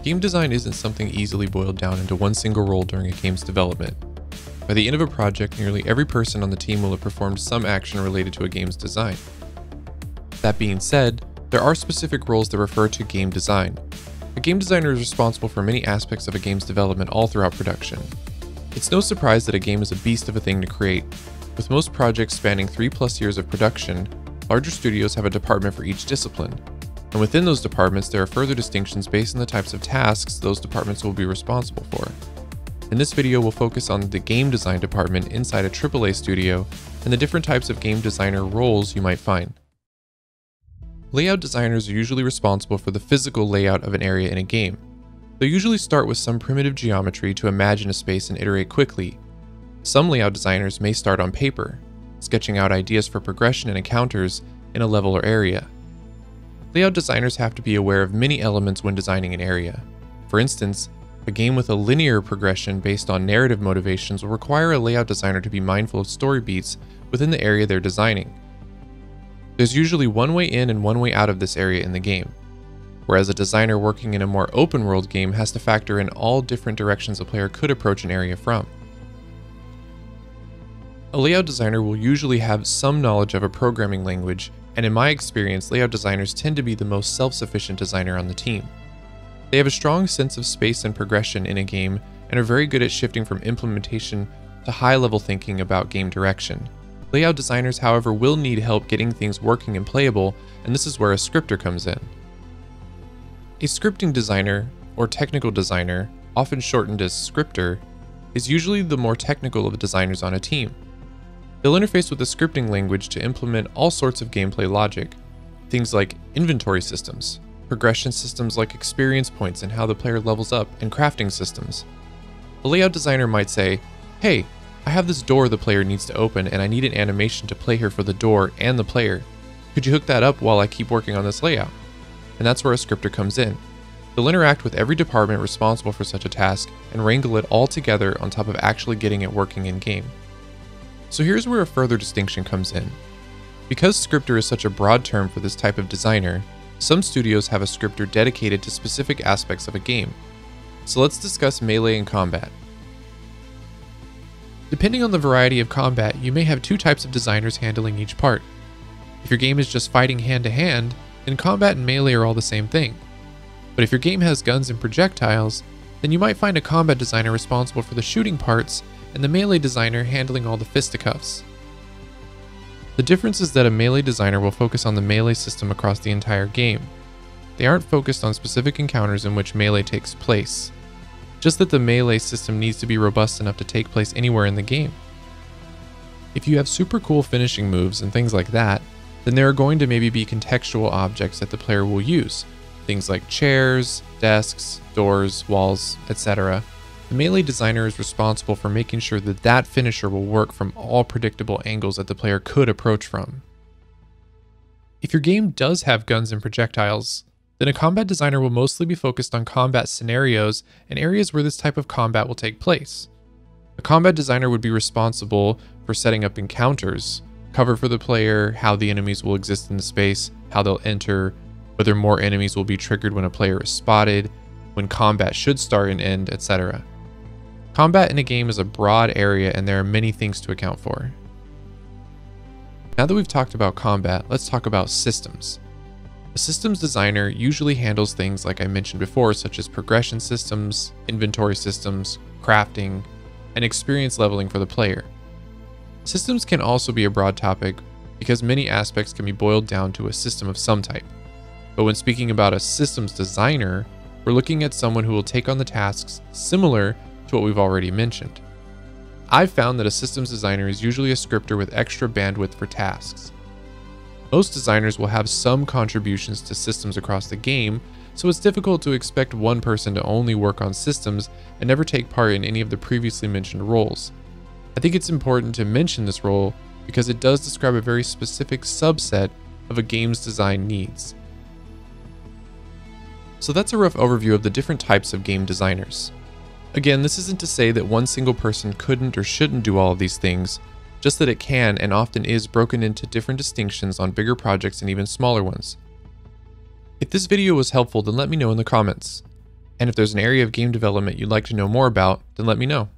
Game design isn't something easily boiled down into one single role during a game's development. By the end of a project, nearly every person on the team will have performed some action related to a game's design. That being said, there are specific roles that refer to game design. A game designer is responsible for many aspects of a game's development all throughout production. It's no surprise that a game is a beast of a thing to create. With most projects spanning 3+ years of production, larger studios have a department for each discipline. And within those departments, there are further distinctions based on the types of tasks those departments will be responsible for. In this video, we'll focus on the game design department inside a AAA studio and the different types of game designer roles you might find. Layout designers are usually responsible for the physical layout of an area in a game. They'll usually start with some primitive geometry to imagine a space and iterate quickly. Some layout designers may start on paper, sketching out ideas for progression and encounters in a level or area. Layout designers have to be aware of many elements when designing an area. For instance, a game with a linear progression based on narrative motivations will require a layout designer to be mindful of story beats within the area they're designing. There's usually one way in and one way out of this area in the game, whereas a designer working in a more open world game has to factor in all different directions a player could approach an area from. A layout designer will usually have some knowledge of a programming language, and in my experience, layout designers tend to be the most self-sufficient designer on the team. They have a strong sense of space and progression in a game and are very good at shifting from implementation to high-level thinking about game direction. Layout designers, however, will need help getting things working and playable, and this is where a scripter comes in. A scripting designer, or technical designer, often shortened as scripter, is usually the more technical of the designers on a team. They'll interface with the scripting language to implement all sorts of gameplay logic, things like inventory systems, progression systems like experience points and how the player levels up, and crafting systems. A layout designer might say, "Hey, I have this door the player needs to open and I need an animation to play here for the door and the player. Could you hook that up while I keep working on this layout?" And that's where a scripter comes in. They'll interact with every department responsible for such a task and wrangle it all together on top of actually getting it working in-game. So here's where a further distinction comes in. Because scripter is such a broad term for this type of designer, some studios have a scripter dedicated to specific aspects of a game. So let's discuss melee and combat. Depending on the variety of combat, you may have two types of designers handling each part. If your game is just fighting hand-to-hand, then combat and melee are all the same thing. But if your game has guns and projectiles, then you might find a combat designer responsible for the shooting parts and the melee designer handling all the fisticuffs. The difference is that a melee designer will focus on the melee system across the entire game. They aren't focused on specific encounters in which melee takes place, just that the melee system needs to be robust enough to take place anywhere in the game. If you have super cool finishing moves and things like that, then there are going to maybe be contextual objects that the player will use, things like chairs, desks, doors, walls, etc. The melee designer is responsible for making sure that that finisher will work from all predictable angles that the player could approach from. If your game does have guns and projectiles, then a combat designer will mostly be focused on combat scenarios and areas where this type of combat will take place. A combat designer would be responsible for setting up encounters, cover for the player, how the enemies will exist in the space, how they'll enter, whether more enemies will be triggered when a player is spotted, when combat should start and end, etc. Combat in a game is a broad area and there are many things to account for. Now that we've talked about combat, let's talk about systems. A systems designer usually handles things like I mentioned before, such as progression systems, inventory systems, crafting, and experience leveling for the player. Systems can also be a broad topic because many aspects can be boiled down to a system of some type. But when speaking about a systems designer, we're looking at someone who will take on the tasks similar to what we've already mentioned. I've found that a systems designer is usually a scripter with extra bandwidth for tasks. Most designers will have some contributions to systems across the game, so it's difficult to expect one person to only work on systems and never take part in any of the previously mentioned roles. I think it's important to mention this role because it does describe a very specific subset of a game's design needs. So that's a rough overview of the different types of game designers. Again, this isn't to say that one single person couldn't or shouldn't do all of these things, just that it can and often is broken into different distinctions on bigger projects and even smaller ones. If this video was helpful, then let me know in the comments. And if there's an area of game development you'd like to know more about, then let me know.